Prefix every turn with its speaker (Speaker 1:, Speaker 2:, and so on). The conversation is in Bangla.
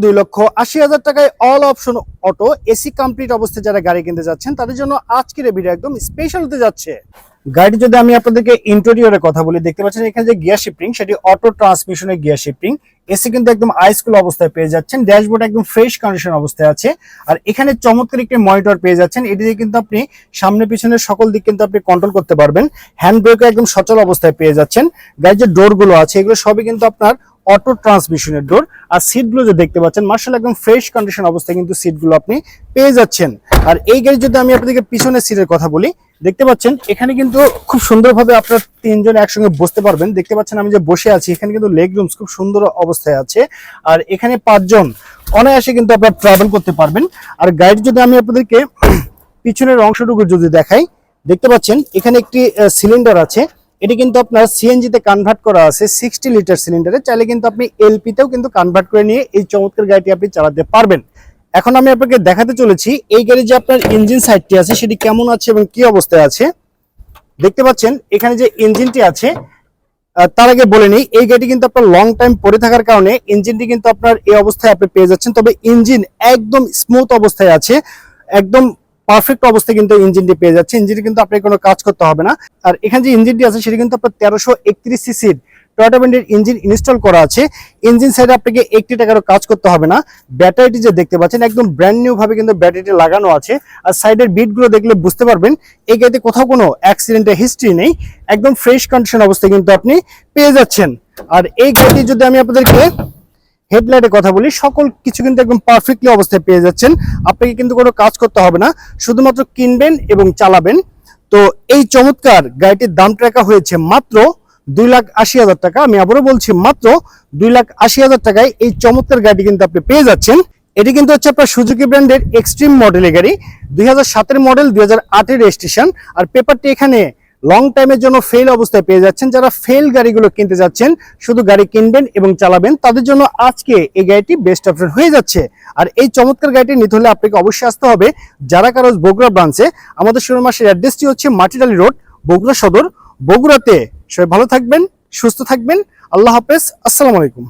Speaker 1: 2,80,000 টাকায় all option auto AC complete অবস্থায় যারা গাড়ি কিনতে যাচ্ছেন তাদের জন্য আজকের এই ভিডিও একদম স্পেশাল হতে যাচ্ছে। গাড়ি যদি আমি আপনাদেরকে ইন্টেরিয়রের কথা বলি, দেখতে পাচ্ছেন এখানে যে গিয়ার শিফটিং সেটি অটো ট্রান্সমিশনের গিয়ার শিফটিং। এসি কিন্তু একদম আইসকুল অবস্থায় পেয়ে যাচ্ছেন, ড্যাশবোর্ড একদম ফ্রেশ কন্ডিশন অবস্থায় আছে। আর এখানে চমৎকার একটি মনিটর পেয়ে যাচ্ছেন, এটি দিয়ে কিন্তু আপনি সামনে পিছনের সকল দিক কিন্তু আপনি কন্ট্রোল করতে পারবেন। হ্যান্ড ব্রেকও একদম সচল অবস্থায় পেয়ে যাচ্ছেন। গাড়ির যে ডোরগুলো আছে এগুলো সবই কিন্তু আপনার অটো ট্রান্সমিশনের ডোর। আর সিটগুলো যে দেখতে পাচ্ছেন মার্শাল্লাহ একদম ফ্রেশ কন্ডিশন অবস্থায় কিন্তু সিটগুলো আপনি পেয়ে যাচ্ছেন। আর এই গাড়ি যদি আমি আপনাদেরকে পিছনের সিটের কথা বলি, দেখতে পাচ্ছেন এখানে কিন্তু খুব সুন্দরভাবে আপনার তিনজন একসঙ্গে বসতে পারবেন। দেখতে পাচ্ছেন আমি যে বসে আছি এখানে কিন্তু লেগ রুমস খুব সুন্দর অবস্থায় আছে। আর এখানে 5 জন অনায়াসে কিন্তু আপনারা ট্রাভেল করতে পারবেন। আর গাড়ি যদি আমি আপনাদেরকে পিছনের অংশটুকু যদি দেখাই, দেখতে পাচ্ছেন এখানে একটি সিলিন্ডার আছে। এটি কিন্তু আপনার সিএনজি তে কনভার্ট করা আছে 60 লিটার সিলিন্ডারে। চাইলে কিন্তু আপনি এলপি তেও কিন্তু কনভার্ট করে নিয়ে এই চমৎকার গাড়িটি আপনি চালাতে পারবেন। এখন আমি আপনাকে দেখাতে চলেছি এই গাড়ির যে আপনার ইঞ্জিন সাইডটি আছে সেটি কেমন আছে এবং কি অবস্থায় আছে। দেখতে পাচ্ছেন এখানে যে ইঞ্জিনটি আছে, তার আগে বলে নিই এই গাড়িটি কিন্তু আপনার লং টাইম পরে থাকার কারণে ইঞ্জিনটি কিন্তু আপনার এই অবস্থায় আপনি পেয়ে যাচ্ছেন। তবে ইঞ্জিন একদম স্মুথ অবস্থায় আছে, একদম পারফেক্ট অবস্থায় কিন্তু ইঞ্জিনটি পেয়ে যাচ্ছে। ইঞ্জিনটি কিন্তু আপনাকে কোনো কাজ করতে হবে না। আর এখানে যে ইঞ্জিনটি আছে সেটি কিন্তু আপনার 1331 সিসির টয়োটা ব্র্যান্ডের ইঞ্জিন ইনস্টল করা আছে। ইঞ্জিন সাইডে আপনাকে 1 টাকারও কাজ করতে হবে না। ব্যাটারিটি যে দেখতে পাচ্ছেন একদম ব্র্যান্ড নিউ ভাবে কিন্তু ব্যাটারিটি লাগানো আছে। আর সাইডের বিটগুলো দেখলে বুঝতে পারবেন এই গাড়িতে কোথাও কোনো অ্যাক্সিডেন্টের হিস্ট্রি নেই, একদম ফ্রেশ কন্ডিশন অবস্থায় কিন্তু আপনি পেয়ে যাচ্ছেন। আর এই গাড়িটি যদি আমি আপনাদেরকে হেডলাইটের কথা বলি, সকল কিছু কিন্তু একদম পারফেক্টলি অবস্থায় পেয়ে যাচ্ছেন। আপনাকে কিন্তু কোনো কাজ করতে হবে না, শুধুমাত্র কিনবেন এবং চালাবেন। তো এই চমৎকার গাড়িটির দামটা রাখা হয়েছে মাত্র 2,80,000 টাকা। আমি আবারও বলছি মাত্র 2,80,000 টাকায় এই চমৎকার গাড়িটি কিন্তু আপনি পেয়ে যাচ্ছেন। এটি কিন্তু হচ্ছে আপনার সুজুকি ব্র্যান্ডের এক্সট্রিম মডেলের গাড়ি, 2007 মডেল, 2008 রেজিস্ট্রেশন। আর পেপারটি এখানে লং টাইমের জন্য ফেল অবস্থায় পেয়ে যাচ্ছেন। যারা ফেল গাড়িগুলো কিনতে যাচ্ছেন, শুধু গাড়ি কিনবেন এবং চালাবেন, তাদের জন্য আজকে এই গাড়িটি বেস্ট অপশন হয়ে যাচ্ছে। আর এই চমৎকার গাড়িটি নিতে হলে আপনাকে অবশ্যই আসতে হবে যারা কারোজ বগুড়া ব্রাঞ্চে। আমাদের শোরুম আসলে অ্যাড্রেসটি হচ্ছে মাটিডালি রোড, বগুড়া সদর, বগুড়াতে। সবাই ভালো থাকবেন, সুস্থ থাকবেন। আল্লাহ হাফেজ, আসসালামু আলাইকুম।